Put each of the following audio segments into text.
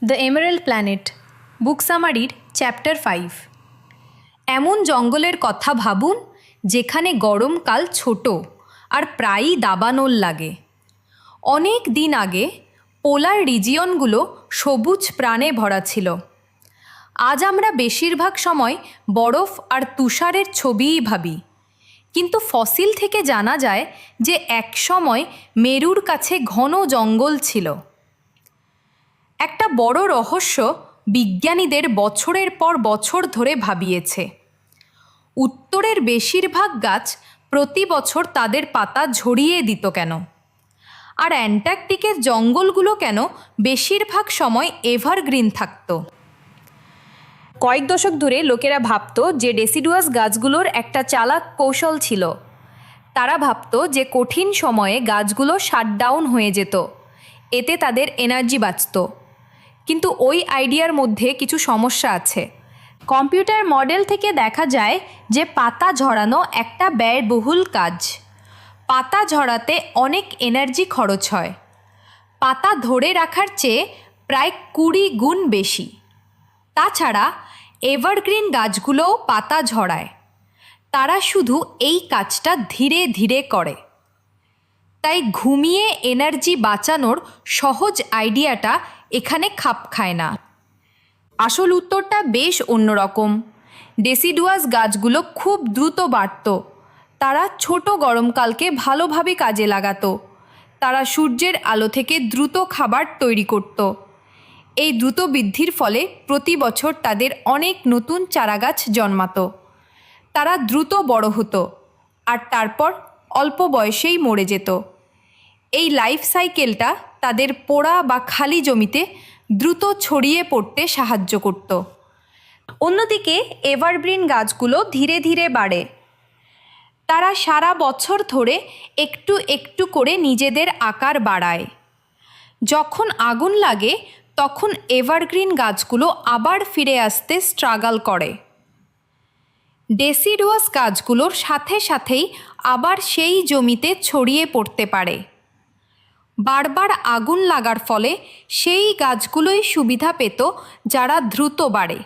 The emerald planet book সামারির chapter 5। এমন জঙ্গলের কথা ভাবুন যেখানে গরমকাল ছোট আর প্রায়ই দাবানল লাগে। অনেক দিন আগে পোলার রিজিয়নগুলো সবুজ প্রাণে ভরা ছিল। আজ আমরা বেশিরভাগ সময় বরফ আর তুষারের ছবিই ভাবি, কিন্তু ফসিল থেকে জানা যায় যে একসময় মেরুর কাছে ঘন জঙ্গল ছিল। একটা বড় রহস্য বিজ্ঞানীদের বছরের পর বছর ধরে ভাবিয়েছে। উত্তরের বেশিরভাগ গাছ প্রতি বছর তাদের পাতা ঝরিয়ে দিত কেন, আর অ্যান্টার্কটিকের জঙ্গলগুলো কেন বেশিরভাগ সময় এভারগ্রিন থাকতো। কয়েক দশক ধরে লোকেরা ভাবত যে ডেসিডুয়াস গাছগুলোর একটা চালাক কৌশল ছিল। তারা ভাবত যে কঠিন সময়ে গাছগুলো শাটডাউন হয়ে যেত, এতে তাদের এনার্জি বাঁচত। কিন্তু ওই আইডিয়ার মধ্যে কিছু সমস্যা আছে। কম্পিউটার মডেল থেকে দেখা যায় যে পাতা ঝরানো একটা ব্যয়বহুল কাজ। পাতা ঝরাতে অনেক এনার্জি খরচ হয়, পাতা ধরে রাখার চেয়ে প্রায় 20 গুণ বেশি। তাছাড়া এভারগ্রিন গাছগুলোও পাতা ঝরায়, তারা শুধু এই কাজটা ধীরে ধীরে করে। তাই ঘুমিয়ে এনার্জি বাঁচানোর সহজ আইডিয়াটা এখানে খাপ খায় না। আসল উত্তরটা বেশ অন্যরকম। ডেসিডুয়াস গাছগুলো খুব দ্রুত বাড়ত। তারা ছোট গরমকালকে ভালোভাবে কাজে লাগাতো। তারা সূর্যের আলো থেকে দ্রুত খাবার তৈরি করত। এই দ্রুত বৃদ্ধির ফলে প্রতি বছর তাদের অনেক নতুন চারাগাছ জন্মাতো। তারা দ্রুত বড় হতো আর তারপর অল্প বয়সেই মরে যেত। এই লাইফ সাইকেলটা তাদের পোড়া বা খালি জমিতে দ্রুত ছড়িয়ে পড়তে সাহায্য করত। অন্যদিকে এভারগ্রিন গাছগুলো ধীরে ধীরে বাড়ে। তারা সারা বছর ধরে একটু একটু করে নিজেদের আকার বাড়ায়। যখন আগুন লাগে তখন এভারগ্রিন গাছগুলো আবার ফিরে আসতে স্ট্রাগল করে। ডেসিডুয়াস গাছগুলোর সাথে সাথেই আবার সেই জমিতে ছড়িয়ে পড়তে পারে। বারবার আগুন লাগার ফলে সেই গাছগুলোই সুবিধা পেত যারা দ্রুত বাড়ে,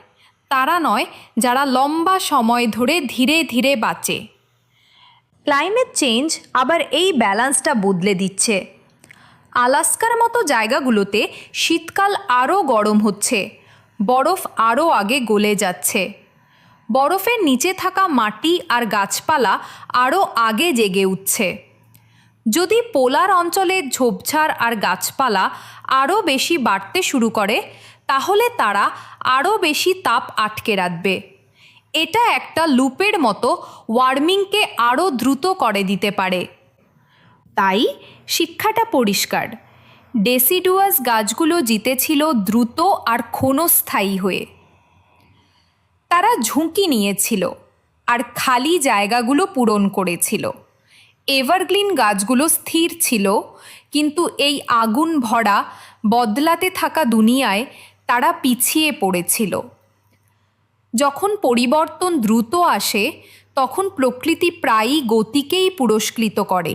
তারা নয় যারা লম্বা সময় ধরে ধীরে ধীরে বাঁচে। ক্লাইমেট চেঞ্জ আবার এই ব্যালেন্সটা বদলে দিচ্ছে। আলাস্কার মতো জায়গাগুলোতে শীতকাল আরও গরম হচ্ছে, বরফ আরও আগে গলে যাচ্ছে। বরফের নিচে থাকা মাটি আর গাছপালা আরও আগে জেগে উঠছে। যদি পোলার অঞ্চলে ঝোপঝাড় আর গাছপালা আরও বেশি বাড়তে শুরু করে, তাহলে তারা আরও বেশি তাপ আটকে রাখবে। এটা একটা লুপের মতো ওয়ার্মিংকে আরও দ্রুত করে দিতে পারে। তাই শিক্ষাটা পরিষ্কার, ডেসিডুয়াস গাছগুলো জিতেছিল দ্রুত আর ক্ষণস্থায়ী হয়ে। তারা ঝুঁকি নিয়েছিল আর খালি জায়গাগুলো পূরণ করেছিল। এভারগ্রিন গাছগুলো স্থির ছিল, কিন্তু এই আগুন ভরা বদলাতে থাকা দুনিয়ায় তারা পিছিয়ে পড়েছিল। যখন পরিবর্তন দ্রুত আসে তখন প্রকৃতি প্রায়ই গতিকেই পুরস্কৃত করে।